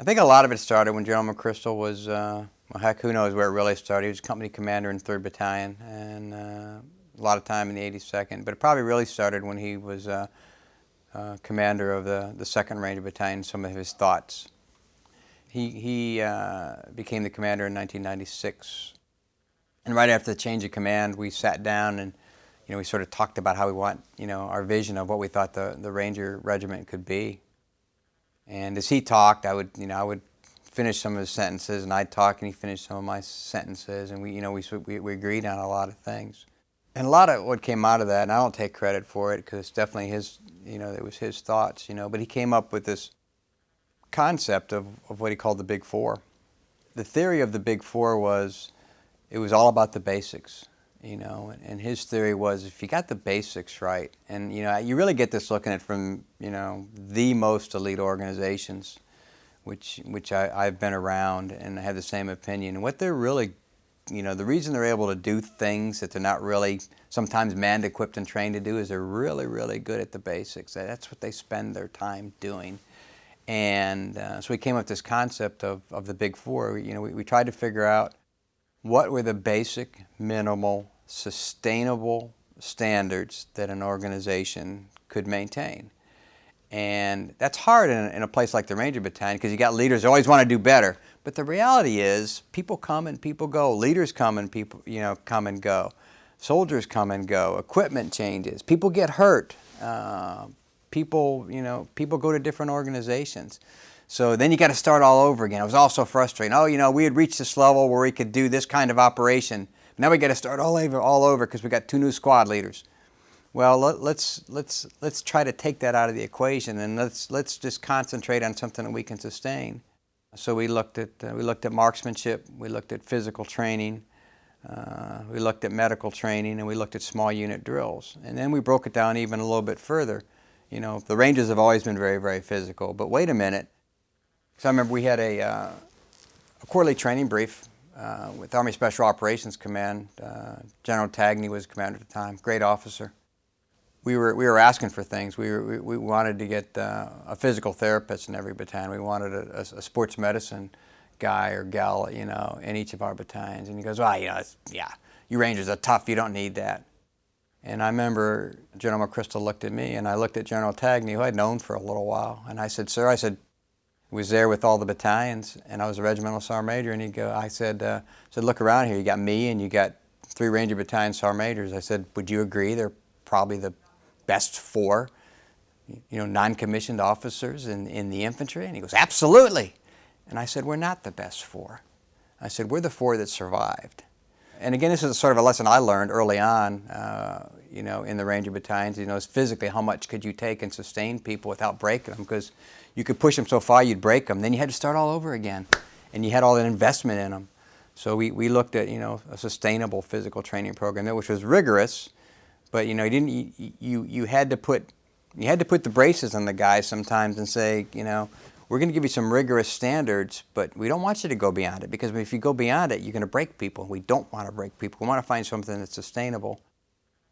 I think a lot of it started when General McChrystal was, well, heck, who knows where it really started. He was company commander in 3rd Battalion and a lot of time in the 82nd. But it probably really started when he was commander of the 2nd Ranger Battalion, some of his thoughts. He became the commander in 1996. And right after the change of command, we sat down and we sort of talked about how we want, our vision of what we thought the Ranger Regiment could be. And as he talked, I would finish some of his sentences, and I'd talk, and he'd finish some of my sentences, and we agreed on a lot of things. And a lot of what came out of that, and I don't take credit for it because it's definitely his, it was his thoughts, but he came up with this concept of what he called the Big Four. The theory of the Big Four was it was all about the basics. And his theory was if you got the basics right, and you really get this looking at from the most elite organizations, which I've been around and I have the same opinion. And what they're really, the reason they're able to do things that they're not really sometimes manned, equipped, and trained to do is they're really, really good at the basics. That's what they spend their time doing. And so we came up with this concept of the Big Four. We tried to figure out what were the basic, minimal, sustainable standards that an organization could maintain. And that's hard in a place like the Ranger Battalion because you got leaders who always want to do better. But the reality is people come and people go. Leaders come and people come and go. Soldiers come and go. Equipment changes. People get hurt. People go to different organizations. So then you got to start all over again. It was all so frustrating. Oh, we had reached this level where we could do this kind of operation. Now we got to start all over because we got 2 new squad leaders. Well, let's try to take that out of the equation and let's just concentrate on something that we can sustain. So we looked at marksmanship, we looked at physical training, we looked at medical training, and we looked at small unit drills. And then we broke it down even a little bit further. The Rangers have always been very, very physical, but wait a minute. So I remember we had a quarterly training brief with Army Special Operations Command. General Tagney was commander at the time, great officer. We were asking for things. We wanted to get a physical therapist in every battalion. We wanted a sports medicine guy or gal, in each of our battalions. And he goes, well, you Rangers are tough. You don't need that. And I remember General McChrystal looked at me, and I looked at General Tagney, who I'd known for a little while. And I said, sir, I was there with all the battalions, and I was a regimental sergeant major. And I said, look around here. You got me, and you got 3 Ranger Battalion sergeant majors. I said, would you agree they're probably the best 4, non-commissioned officers in the infantry? And he goes, absolutely. And I said, we're not the best 4. I said, we're the 4 that survived. And again, this is sort of a lesson I learned early on, in the Ranger Battalions. Is physically how much could you take and sustain people without breaking them? Because you could push them so far you'd break them. Then you had to start all over again, and you had all that investment in them. So we looked at a sustainable physical training program which was rigorous, but you had to put the braces on the guys sometimes and say, we're going to give you some rigorous standards, but we don't want you to go beyond it, because if you go beyond it, you're going to break people. We don't want to break people. We want to find something that's sustainable.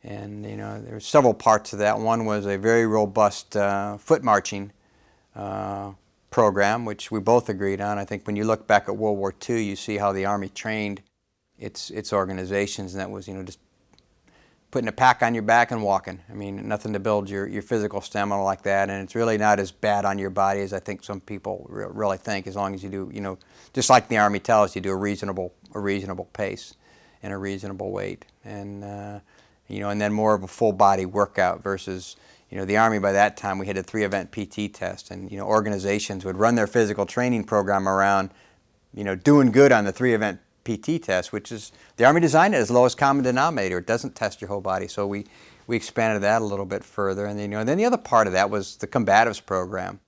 And there were several parts of that. One was a very robust foot marching program, which we both agreed on. I think when you look back at World War II, you see how the Army trained its organizations, and that was just putting a pack on your back and walking. I mean, nothing to build your physical stamina like that, and it's really not as bad on your body as I think some people really think, as long as you do, just like the Army tells you, do a reasonable pace and a reasonable weight, and and then more of a full body workout versus, the Army by that time, we had a 3-event PT test, and organizations would run their physical training program around, doing good on the 3-event PT test, which is, the Army designed it as lowest common denominator. It doesn't test your whole body. So we expanded that a little bit further. And then the other part of that was the Combatives program.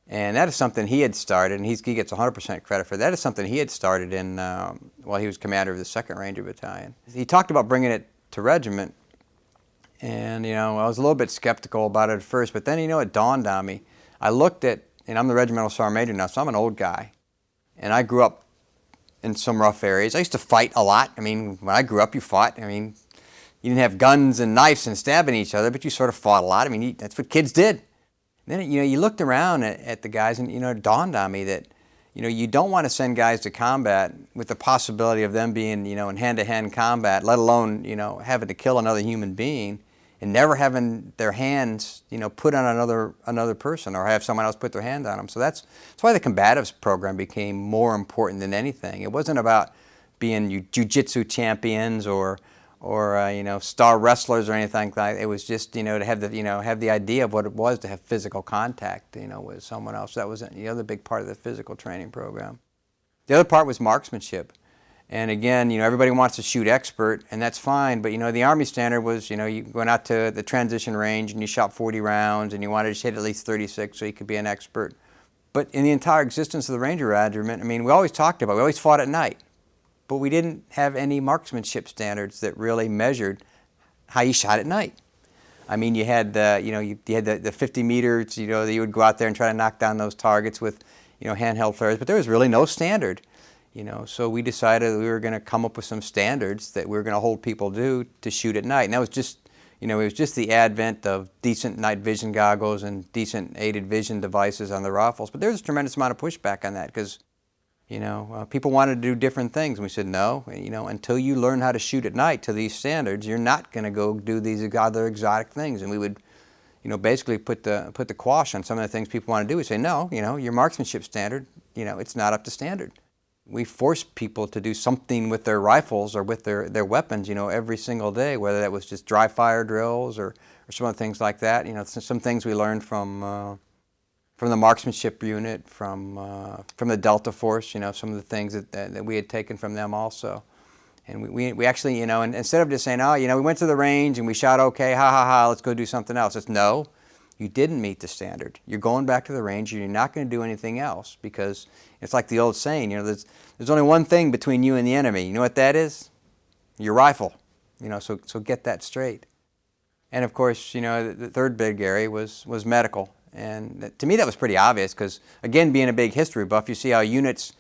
And that is something he had started, and he gets 100% credit for that. That is something he had started in while he was commander of the 2nd Ranger Battalion. He talked about bringing it to Regiment, and I was a little bit skeptical about it at first, but then it dawned on me. I looked at, and I'm the regimental sergeant major now, so I'm an old guy, and I grew up in some rough areas. I used to fight a lot. I mean, when I grew up, you fought. I mean, you didn't have guns and knives and stabbing each other, but you sort of fought a lot. I mean, that's what kids did. And then, you looked around at the guys, and, it dawned on me that you don't want to send guys to combat with the possibility of them being, in hand-to-hand combat, let alone, having to kill another human being and never having their hands, put on another person or have someone else put their hand on them. So that's why the Combatives program became more important than anything. It wasn't about being jiu-jitsu champions or star wrestlers or anything like that. It was just, to have the idea of what it was to have physical contact, with someone else. That was the other big part of the physical training program. The other part was marksmanship. And again, everybody wants to shoot expert, and that's fine, but the Army standard was, you went out to the transition range and you shot 40 rounds and you wanted to hit at least 36 so you could be an expert. But in the entire existence of the Ranger Regiment, we always talked about, we always fought at night. But we didn't have any marksmanship standards that really measured how you shot at night. You had you had the 50 meters, that you would go out there and try to knock down those targets with, handheld flares, but there was really no standard, So we decided that we were going to come up with some standards that we were going to hold people to shoot at night. And that was just, it was just the advent of decent night vision goggles and decent aided vision devices on the rifles. But there was a tremendous amount of pushback on that because people wanted to do different things. And we said, no, until you learn how to shoot at night to these standards, you're not going to go do these other exotic things. And we would, basically put the quash on some of the things people want to do. We say, no, your marksmanship standard, it's not up to standard. We force people to do something with their rifles or with their weapons, every single day, whether that was just dry fire drills or some other things like that. Some things we learned from the marksmanship unit, from the Delta Force, some of the things that we had taken from them also. And we actually, and instead of just saying, oh, we went to the range and we shot okay, ha ha ha, let's go do something else. It's no, you didn't meet the standard. You're going back to the range and you're not going to do anything else because it's like the old saying, there's only one thing between you and the enemy. You know what that is? Your rifle. So get that straight. And of course, the third big area was medical. And to me that was pretty obvious because, again, being a big history buff, you see how units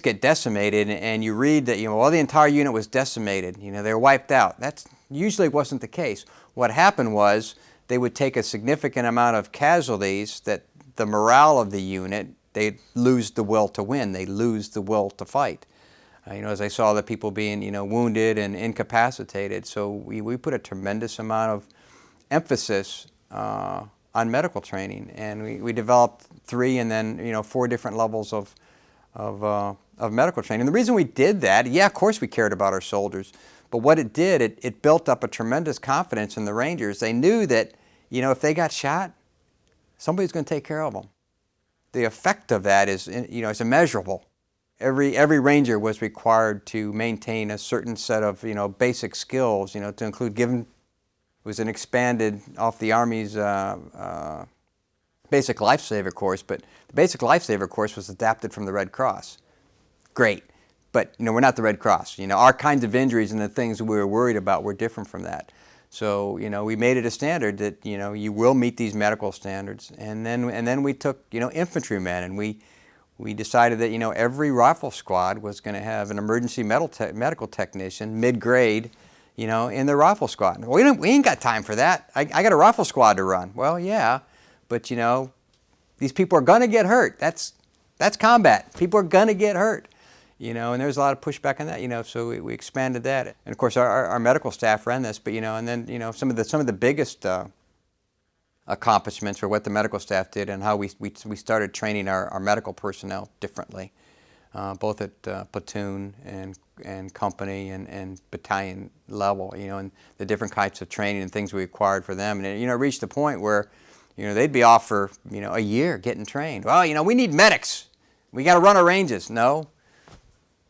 get decimated and you read that, well, the entire unit was decimated, they were wiped out. That usually wasn't the case. What happened was they would take a significant amount of casualties that the morale of the unit, they'd lose the will to win, they lose the will to fight. As I saw the people being, wounded and incapacitated. So we put a tremendous amount of emphasis on medical training, and we developed 3 and then 4 different levels of medical training. And the reason we did that, yeah, of course we cared about our soldiers, but what it did, it built up a tremendous confidence in the Rangers. They knew that if they got shot, somebody's going to take care of them. The effect of that is it's immeasurable. Every Ranger was required to maintain a certain set of basic skills, to include given. It was an expanded off the Army's basic lifesaver course, but the basic lifesaver course was adapted from the Red Cross. Great, but we're not the Red Cross. Our kinds of injuries and the things we were worried about were different from that. So we made it a standard that you will meet these medical standards, and then we took infantrymen, and we decided that every rifle squad was going to have an emergency medical technician mid-grade. In the rifle squad. We ain't got time for that. I got a rifle squad to run. Well, yeah, but these people are going to get hurt. That's combat. People are going to get hurt. And there's a lot of pushback on that. So we expanded that. And of course, our medical staff ran this. But and then some of the biggest accomplishments were what the medical staff did and how we started training our medical personnel differently, both at platoon and company and battalion level, and the different types of training and things we required for them. And it reached the point where, they'd be off for, a year getting trained. Well, we need medics. We got to run our ranges. No,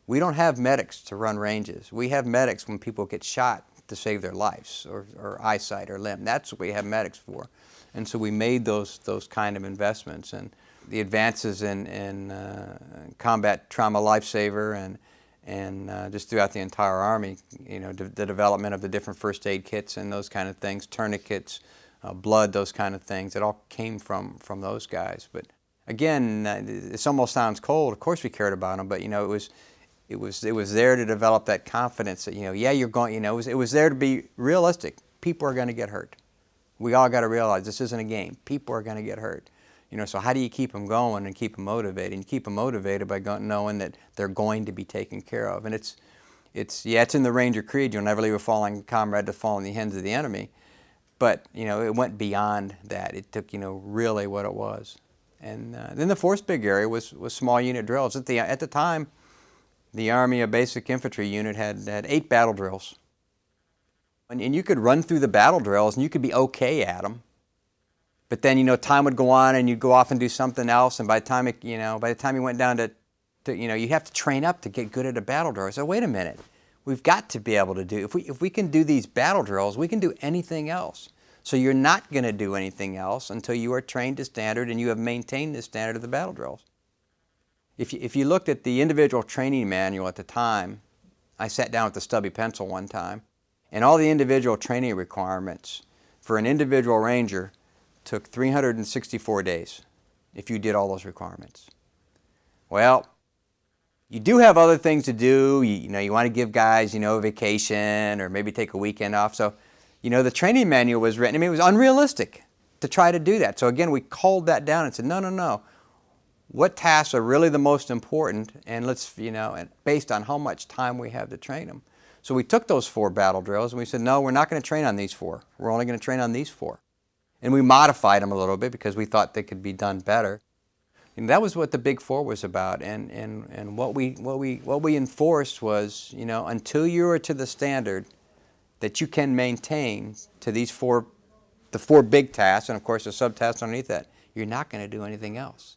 we don't have medics to run ranges. We have medics when people get shot to save their lives or eyesight or limb. That's what we have medics for. And so we made those kind of investments. And the advances in combat trauma lifesaver and just throughout the entire Army, the development of the different first aid kits and those kind of things, tourniquets, blood, those kind of things, it all came from those guys. But again, this almost sounds cold. Of course we cared about them, but it was there to develop that confidence that yeah, you're going. It was there to be realistic. People are going to get hurt. We all got to realize this isn't a game. People are going to get hurt. So how do you keep them going and keep them motivated? And you keep them motivated by knowing that they're going to be taken care of. And it's in the Ranger Creed. You'll never leave a fallen comrade to fall in the hands of the enemy. But, it went beyond that. It took, really what it was. And then the fourth big area was small unit drills. At the time, the Army of Basic Infantry unit had 8 battle drills. And you could run through the battle drills and you could be okay at them. But then, time would go on and you'd go off and do something else. And by the time, you went down to you have to train up to get good at a battle drill. So wait a minute. We've got to be able to do, if we can do these battle drills, we can do anything else. So you're not going to do anything else until you are trained to standard and you have maintained the standard of the battle drills. If you looked at the individual training manual at the time, I sat down with the stubby pencil one time, and all the individual training requirements for an individual ranger took 364 days if you did all those requirements. Well, you do have other things to do. You want to give guys, a vacation or maybe take a weekend off. So, the training manual was written. It was unrealistic to try to do that. So again, we culled that down and said, no. What tasks are really the most important? And let's, and based on how much time we have to train them. So we took those 4 battle drills and we said, no, we're not going to train on these 4. We're only going to train on these 4. And we modified them a little bit because we thought they could be done better. And that was what the Big 4 was about. And what we enforced was, until you are to the standard that you can maintain to these 4, the 4 big tasks, and of course the subtasks underneath that, you're not going to do anything else.